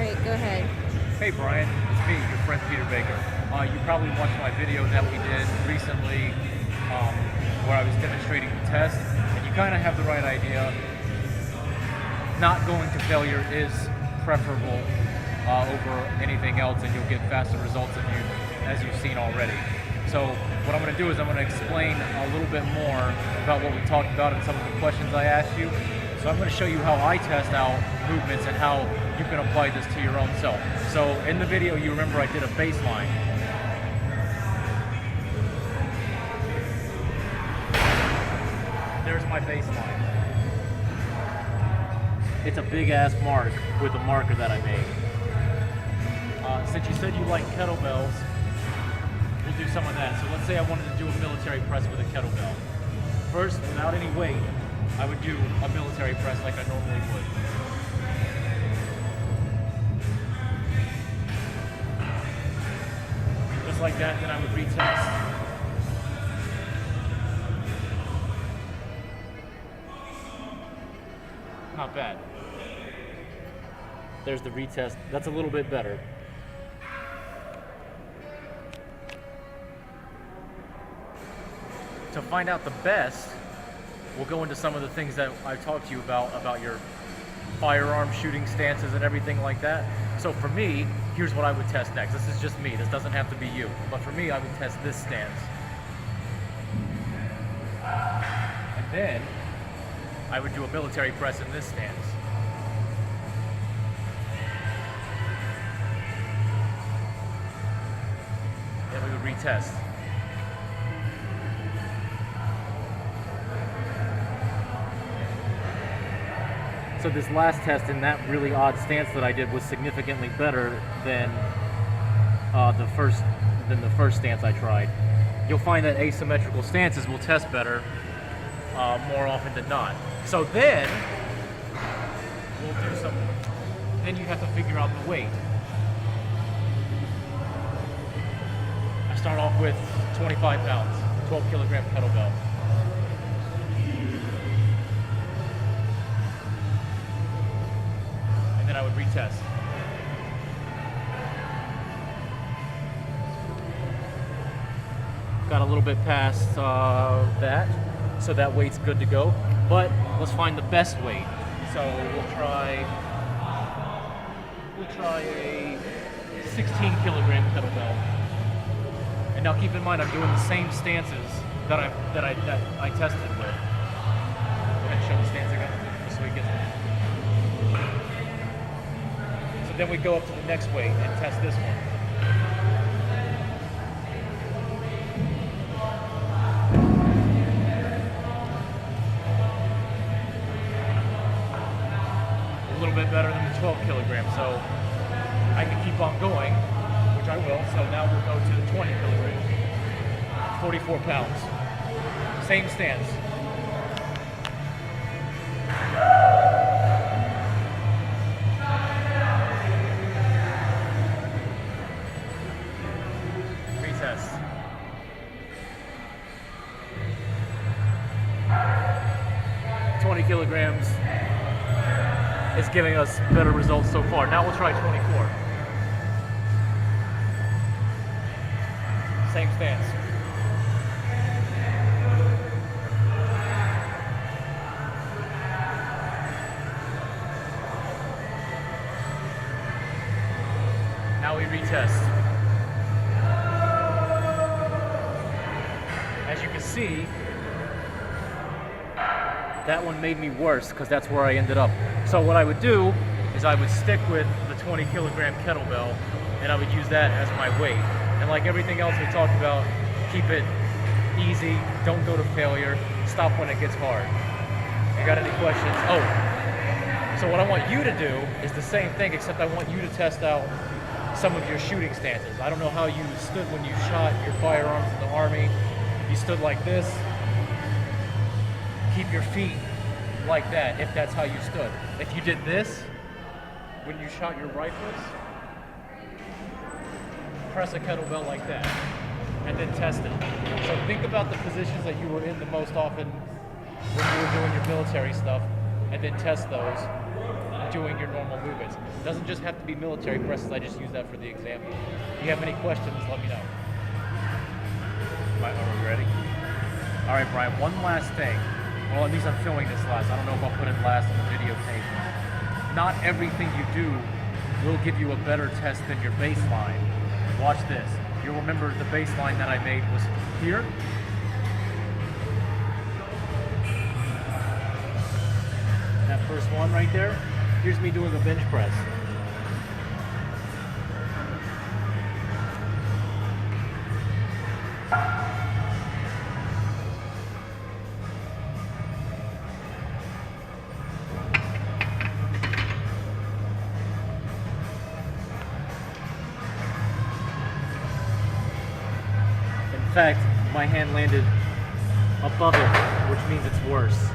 right, go ahead. Hey Brian, it's me, your friend Peter Baker. You probably watched my video that we did recently where I was demonstrating the test, and you kind of have the right idea. Not going to failure is preferable over anything else, and you'll get faster results as you've seen already. So what I'm going to do is I'm going to explain a little bit more about what we talked about and some of the questions I asked you. So I'm going to show you how I test out movements and how you can apply this to your own self. So in the video, you remember I did a baseline. There's my baseline. It's a big ass mark with a marker that I made. Since you said you like kettlebells, we'll do some of that. So let's say I wanted to do a military press with a kettlebell. First, without any weight, I would do a military press like I normally would. Just like that, then I would retest. Not bad. There's the retest. That's a little bit better. To find out the best, we'll go into some of the things that I talked to you about your firearm shooting stances and everything like that. So for me, here's what I would test next. This is just me. This doesn't have to be you. But for me, I would test this stance. And then I would do a military press in this stance. Then we would retest. So this last test in that really odd stance that I did was significantly better than the first stance I tried. You'll find that asymmetrical stances will test better more often than not. So then we'll do some. Then you have to figure out the weight. I start off with 25 pounds, 12 kilogram kettlebell. And I would retest. Got a little bit past that, so that weight's good to go. But let's find the best weight. So we'll try a 16 kilogram kettlebell. And now keep in mind, I'm doing the same stances that I tested with. Go ahead and show the stance again, just so we get. So then we go up to the next weight and test this one. A little bit better than the 12 kilograms, so I can keep on going, which I will. So now we'll go to the 20 kilograms, 44 pounds. Same stance. Retest. Kilograms is giving us better results so far. Now we'll try 24. Same stance. Now we retest. As you can see, that one made me worse because that's where I ended up. So what I would do is I would stick with the 20 kilogram kettlebell and I would use that as my weight. And like everything else we talked about, keep it easy, don't go to failure, stop when it gets hard. You got any questions? Oh, so what I want you to do is the same thing, except I want you to test out some of your shooting stances. I don't know how you stood when you shot your firearms in the Army. You stood like this. Keep your feet like that if that's how you stood. If you did this when you shot your rifles, press a kettlebell like that and then test it. So think about the positions that you were in the most often when you were doing your military stuff and then test those doing your normal movements. It doesn't just have to be military presses. I just use that for the example. If you have any questions, let me know. Are we ready? All right, Brian, one last thing. Well, at least I'm filming this last. I don't know if I'll put it last in the videotape. Not everything you do will give you a better test than your baseline. Watch this. You'll remember the baseline that I made was here. That first one right there. Here's me doing a bench press. In fact, my hand landed above it, which means it's worse.